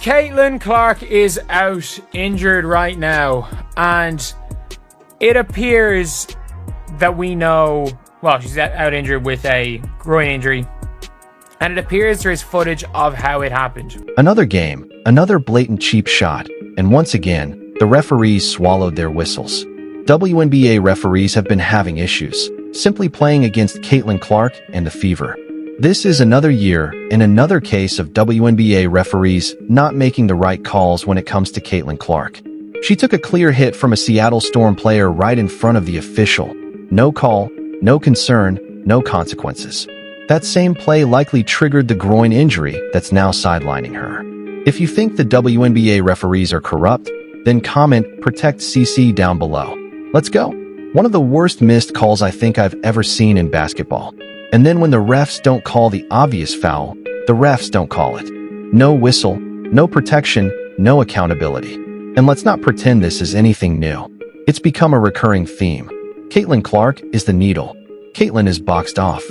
Caitlin Clark is out injured right now, and it appears that we know, well, she's out injured with a groin injury, and it appears there is footage of how it happened. Another game, another blatant cheap shot, and once again, the referees swallowed their whistles. WNBA referees have been having issues, simply playing against Caitlin Clark and the Fever. This is another year and another case of WNBA referees not making the right calls when it comes to Caitlin Clark. She took a clear hit from a Seattle Storm player right in front of the official. No call, no concern, no consequences. That same play likely triggered the groin injury that's now sidelining her. If you think the WNBA referees are corrupt, then comment "Protect CC" down below. Let's go. One of the worst missed calls I think I've ever seen in basketball. And then when the refs don't call the obvious foul, the refs don't call it. No whistle, no protection, no accountability. And let's not pretend this is anything new. It's become a recurring theme. Caitlin Clark is the needle. Caitlin is boxed off.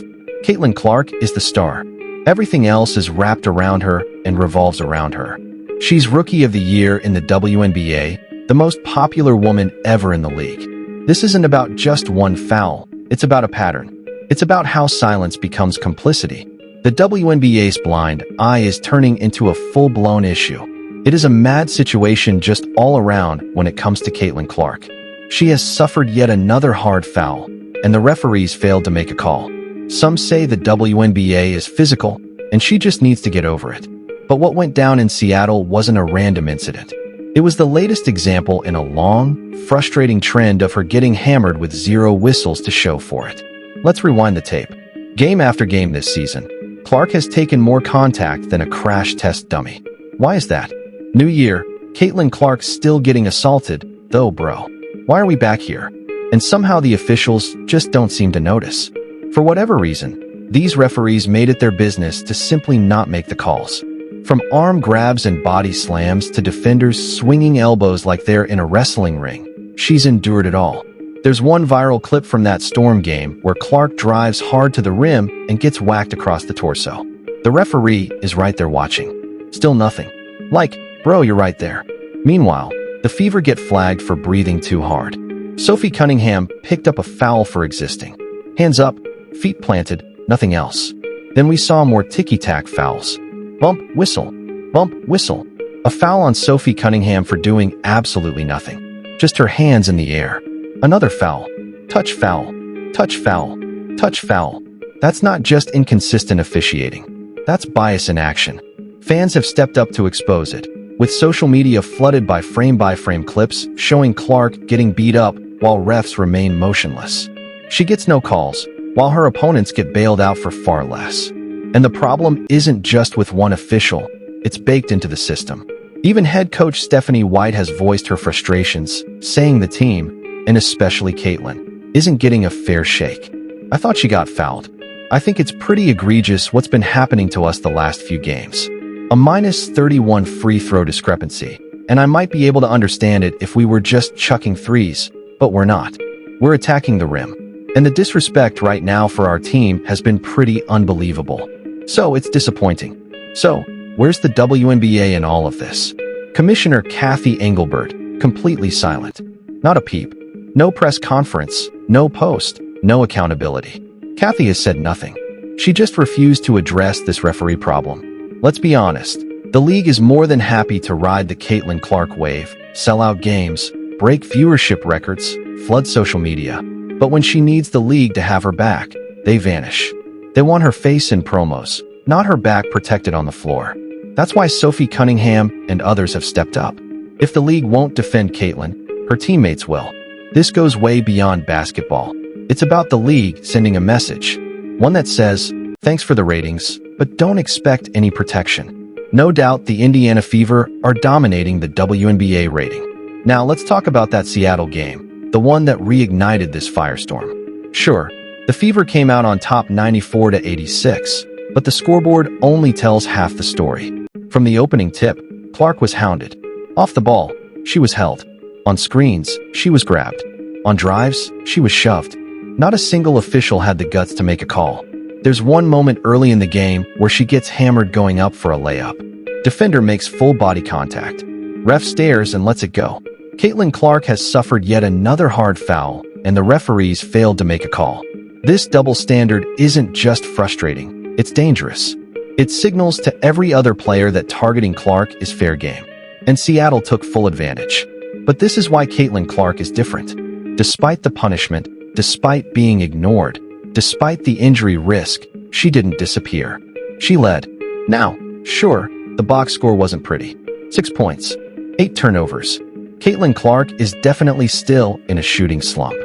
Caitlin Clark is the star. Everything else is wrapped around her and revolves around her. She's Rookie of the Year in the WNBA, the most popular woman ever in the league. This isn't about just one foul. It's about a pattern. It's about how silence becomes complicity. The WNBA's blind eye is turning into a full-blown issue. It is a mad situation just all around when it comes to Caitlin Clark. She has suffered yet another hard foul, and the referees failed to make a call. Some say the WNBA is physical, and she just needs to get over it. But what went down in Seattle wasn't a random incident. It was the latest example in a long, frustrating trend of her getting hammered with zero whistles to show for it. Let's rewind the tape. Game after game this season, Clark has taken more contact than a crash test dummy. Why is that? New year, Caitlin Clark's still getting assaulted, though, bro. Why are we back here? And somehow the officials just don't seem to notice. For whatever reason, these referees made it their business to simply not make the calls. From arm grabs and body slams to defenders swinging elbows like they're in a wrestling ring, she's endured it all. There's one viral clip from that Storm game where Clark drives hard to the rim and gets whacked across the torso. The referee is right there watching. Still nothing. Like, bro, you're right there. Meanwhile, the Fever get flagged for breathing too hard. Sophie Cunningham picked up a foul for existing. Hands up, feet planted, nothing else. Then we saw more ticky-tack fouls. Bump, whistle. Bump, whistle. A foul on Sophie Cunningham for doing absolutely nothing. Just her hands in the air. Another foul. Touch foul. Touch foul. Touch foul. That's not just inconsistent officiating. That's bias in action. Fans have stepped up to expose it, with social media flooded by frame-by-frame clips showing Clark getting beat up while refs remain motionless. She gets no calls, while her opponents get bailed out for far less. And the problem isn't just with one official, it's baked into the system. Even head coach Stephanie White has voiced her frustrations, saying the team, and especially Caitlin, isn't getting a fair shake. I thought she got fouled. I think it's pretty egregious what's been happening to us the last few games. A -31 free throw discrepancy, and I might be able to understand it if we were just chucking threes, but we're not. We're attacking the rim. And the disrespect right now for our team has been pretty unbelievable. So it's disappointing. So, where's the WNBA in all of this? Commissioner Kathy Engelbert, completely silent. Not a peep. No press conference, no post, no accountability. Kathy has said nothing. She just refused to address this referee problem. Let's be honest, the league is more than happy to ride the Caitlin Clark wave, sell out games, break viewership records, flood social media. But when she needs the league to have her back, they vanish. They want her face in promos, not her back protected on the floor. That's why Sophie Cunningham and others have stepped up. If the league won't defend Caitlin, her teammates will. This goes way beyond basketball. It's about the league sending a message. One that says, thanks for the ratings, but don't expect any protection. No doubt the Indiana Fever are dominating the WNBA rating. Now let's talk about that Seattle game, the one that reignited this firestorm. Sure, the Fever came out on top 94-86, but the scoreboard only tells half the story. From the opening tip, Clark was hounded. Off the ball, she was held. On screens, she was grabbed. On drives, she was shoved. Not a single official had the guts to make a call. There's one moment early in the game where she gets hammered going up for a layup. Defender makes full body contact. Ref stares and lets it go. Caitlin Clark has suffered yet another hard foul, and the referees failed to make a call. This double standard isn't just frustrating, it's dangerous. It signals to every other player that targeting Clark is fair game. And Seattle took full advantage. But this is why Caitlin Clark is different. Despite the punishment, despite being ignored, despite the injury risk, she didn't disappear. She led. Now, sure, the box score wasn't pretty. 6 points, 8 turnovers. Caitlin Clark is definitely still in a shooting slump.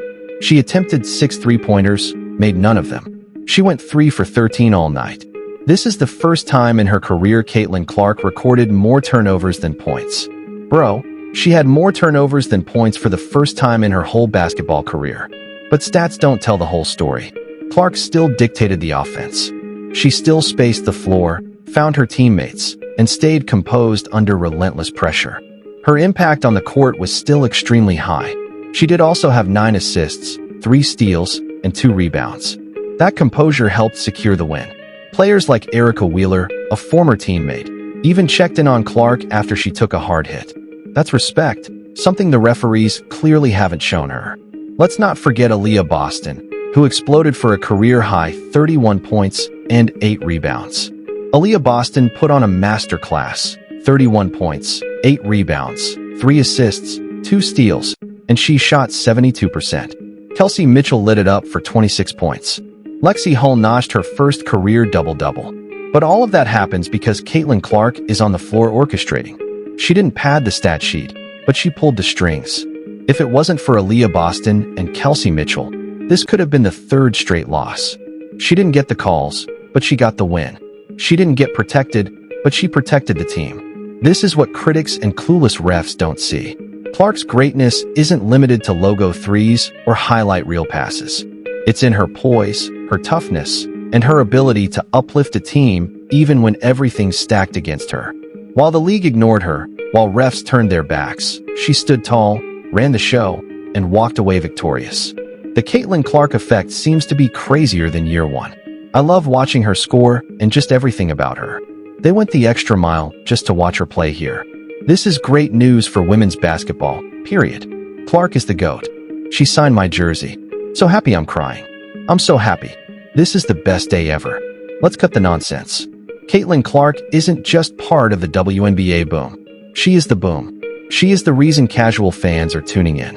She attempted 6 three-pointers, made none of them. She went 3 for 13 all night. This is the first time in her career Caitlin Clark recorded more turnovers than points. Bro, she had more turnovers than points for the first time in her whole basketball career. But stats don't tell the whole story. Clark still dictated the offense. She still spaced the floor, found her teammates, and stayed composed under relentless pressure. Her impact on the court was still extremely high. She did also have 9 assists, 3 steals, and 2 rebounds. That composure helped secure the win. Players like Erica Wheeler, a former teammate, even checked in on Clark after she took a hard hit. That's respect, something the referees clearly haven't shown her. Let's not forget Aaliyah Boston, who exploded for a career-high 31 points and 8 rebounds. Aaliyah Boston put on a masterclass, 31 points, 8 rebounds, 3 assists, 2 steals, and she shot 72%. Kelsey Mitchell lit it up for 26 points. Lexi Hull notched her first career double-double. But all of that happens because Caitlin Clark is on the floor orchestrating. She didn't pad the stat sheet, but she pulled the strings. If it wasn't for Aaliyah Boston and Kelsey Mitchell, this could have been the 3rd straight loss. She didn't get the calls, but she got the win. She didn't get protected, but she protected the team. This is what critics and clueless refs don't see. Clark's greatness isn't limited to logo threes or highlight reel passes. It's in her poise, her toughness, and her ability to uplift a team even when everything's stacked against her. While the league ignored her, while refs turned their backs, she stood tall, ran the show, and walked away victorious. The Caitlin Clark effect seems to be crazier than year one. I love watching her score and just everything about her. They went the extra mile just to watch her play here. This is great news for women's basketball, period. Clark is the GOAT. She signed my jersey. So happy I'm crying. I'm so happy. This is the best day ever. Let's cut the nonsense. Caitlin Clark isn't just part of the WNBA boom. She is the boom. She is the reason casual fans are tuning in.